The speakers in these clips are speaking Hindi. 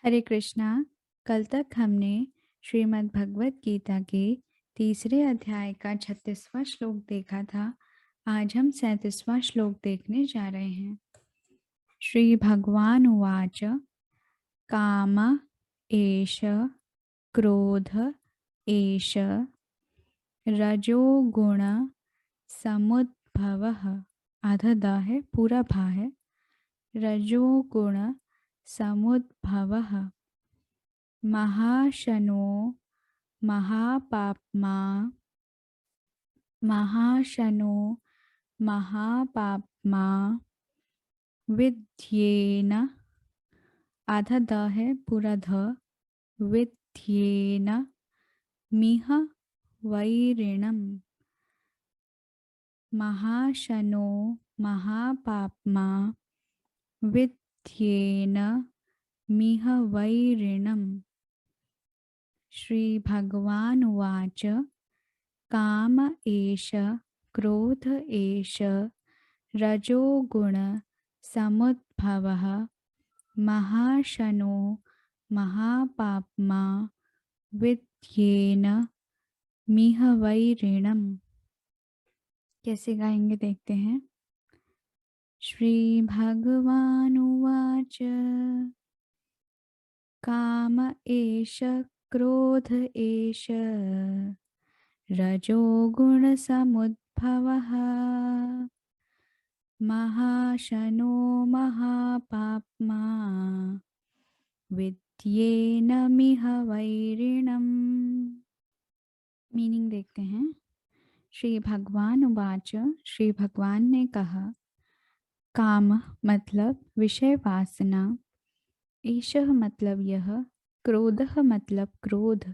हरे कृष्णा। कल तक हमने श्रीमद् भगवत गीता के तीसरे अध्याय का 36वां श्लोक देखा था। आज हम 37वां श्लोक देखने जा रहे हैं। श्री भगवान उवाच काम एष क्रोध एष रजोगुण समुद्भवः। आधा द है, पूरा भा है। रजोगुण समुद्भवः महाशनो महापाप्मा महाशनो महापाप्मा विद्येन। आधा द है, पूरा ध। विद्येन मिह वैरिणम्। महाशनो महापाप्मा विद्येन मिह वैरिणम्। श्री भगवान उवाच काम एष क्रोध एष रजोगुण समुद्भवः महाशनो महापाप्मा विद्येन मिह वैरिणम्। कैसे गाएंगे देखते हैं। श्री भगवान उवाच काम एष क्रोध एष रजोगुण समुद्भवः महाशनो महापाप्मा विद्येन मिह वैरिणम्। मीनिंग देखते हैं। श्री भगवान उवाच, श्री भगवान ने कहा। काम मतलब विषय वासना, एषः मतलब यह, क्रोधः मतलब क्रोध,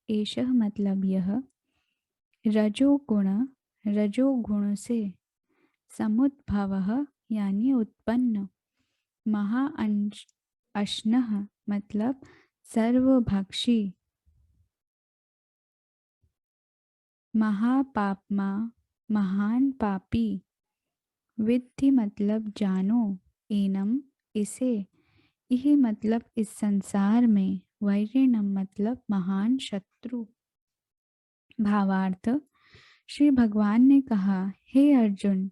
एषः मतलब यह, रजोगुण रजोगुण से, समुद्भवः यानी उत्पन्न, अश्नः मतलब सर्वभक्षी, महापाप्मा महान पापी, विद्धि मतलब जानो, एनम इसे, यही मतलब इस संसार में, वैरिणम मतलब महान शत्रु। भावार्थ, श्री भगवान ने कहा, हे अर्जुन,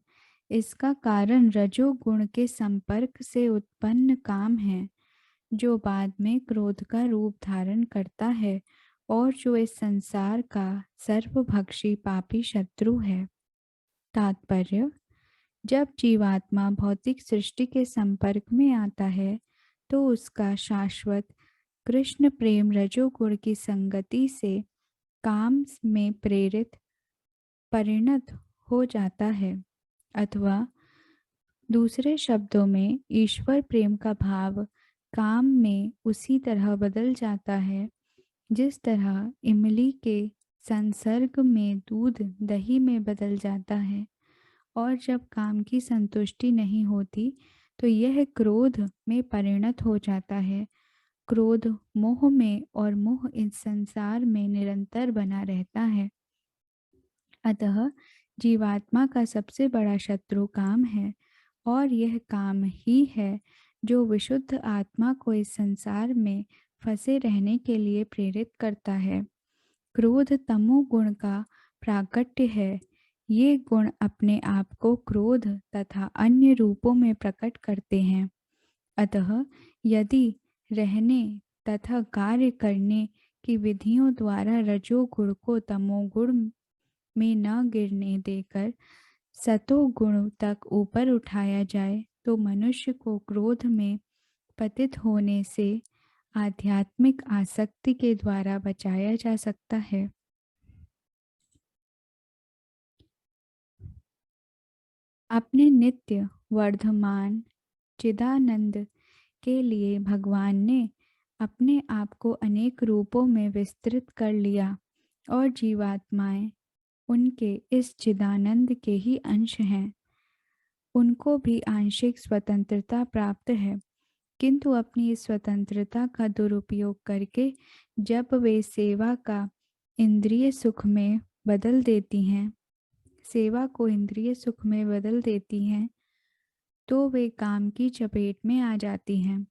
इसका कारण रजोगुण के संपर्क से उत्पन्न काम है, जो बाद में क्रोध का रूप धारण करता है और जो इस संसार का सर्वभक्षी पापी शत्रु है। तात्पर्य, जब जीवात्मा भौतिक सृष्टि के संपर्क में आता है तो उसका शाश्वत कृष्ण प्रेम रजोगुण की संगति से काम में प्रेरित परिणत हो जाता है, अथवा दूसरे शब्दों में ईश्वर प्रेम का भाव काम में उसी तरह बदल जाता है जिस तरह इमली के संसर्ग में दूध दही में बदल जाता है। और जब काम की संतुष्टि नहीं होती तो यह क्रोध में परिणत हो जाता है। क्रोध मोह में और मोह इस संसार में निरंतर बना रहता है। अतः जीवात्मा का सबसे बड़ा शत्रु काम है और यह काम ही है जो विशुद्ध आत्मा को इस संसार में फंसे रहने के लिए प्रेरित करता है। क्रोध तमोगुण का प्राकट्य है। ये गुण अपने आप को क्रोध तथा अन्य रूपों में प्रकट करते हैं। अतः यदि रहने तथा कार्य करने की विधियों द्वारा रजोगुण को तमोगुण में न गिरने देकर सतोगुण तक ऊपर उठाया जाए तो मनुष्य को क्रोध में पतित होने से आध्यात्मिक आसक्ति के द्वारा बचाया जा सकता है। अपने नित्य वर्धमान चिदानंद के लिए भगवान ने अपने आप को अनेक रूपों में विस्तृत कर लिया और जीवात्माएं उनके इस चिदानंद के ही अंश हैं। उनको भी आंशिक स्वतंत्रता प्राप्त है, किंतु अपनी इस स्वतंत्रता का दुरुपयोग करके जब वे सेवा का इंद्रिय सुख में बदल देती हैं, सेवा को इंद्रिय सुख में बदल देती हैं, तो वे काम की चपेट में आ जाती हैं।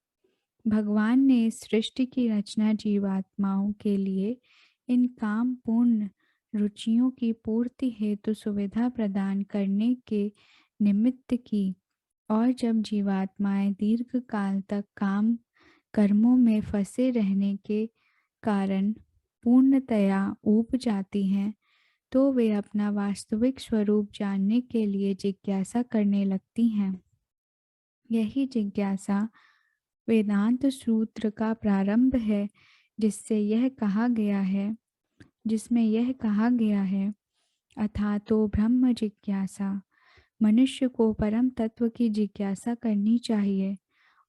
भगवान ने इस सृष्टि की रचना जीवात्माओं के लिए इन काम पूर्ण रुचियों की पूर्ति हेतु सुविधा प्रदान करने के निमित्त की। और जब जीवात्माएं दीर्घ काल तक काम कर्मों में फंसे रहने के कारण पूर्णतया ऊब जाती हैं, तो वे अपना वास्तविक स्वरूप जानने के लिए जिज्ञासा करने लगती हैं। यही जिज्ञासा वेदांत सूत्र का प्रारंभ है, जिसमें यह कहा गया है, अथातो ब्रह्म जिज्ञासा। मनुष्य को परम तत्व की जिज्ञासा करनी चाहिए,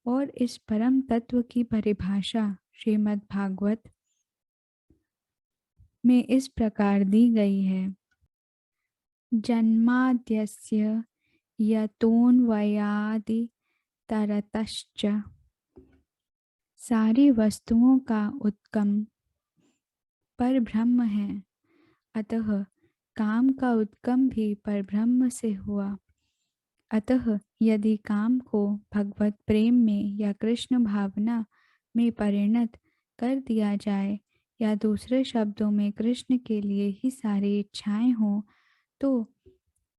और इस परम तत्व की परिभाषा श्रीमद् भागवत में इस प्रकार दी गई है। जन्माद्यस्य यतोऽन्वयादितरतश्च सारी वस्तुओं का उत्गम पर ब्रह्म है, अतः काम का उद्गम भी परब्रह्म से हुआ। अतः यदि काम को भगवत प्रेम में या कृष्ण भावना में परिणत कर दिया जाए, या दूसरे शब्दों में कृष्ण के लिए ही सारी इच्छाएं हों, तो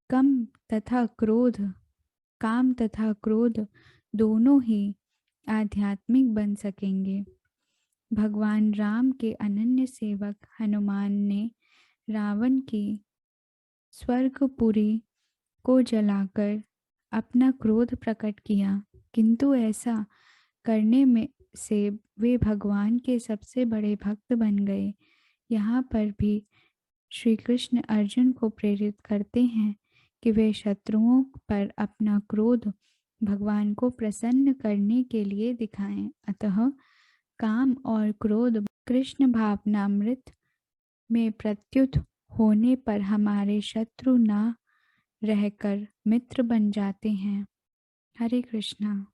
काम तथा क्रोध दोनों ही आध्यात्मिक बन सकेंगे। भगवान राम के अनन्य सेवक हनुमान ने रावण की स्वर्गपुरी को जलाकर अपना क्रोध प्रकट किया, किंतु ऐसा करने में से वे भगवान के सबसे बड़े भक्त बन गए। यहाँ पर भी श्री कृष्ण अर्जुन को प्रेरित करते हैं कि वे शत्रुओं पर अपना क्रोध भगवान को प्रसन्न करने के लिए दिखाएं। अतः काम और क्रोध कृष्ण भावनामृत में प्रत्युत होने पर हमारे शत्रु न रहकर मित्र बन जाते हैं। हरे कृष्णा।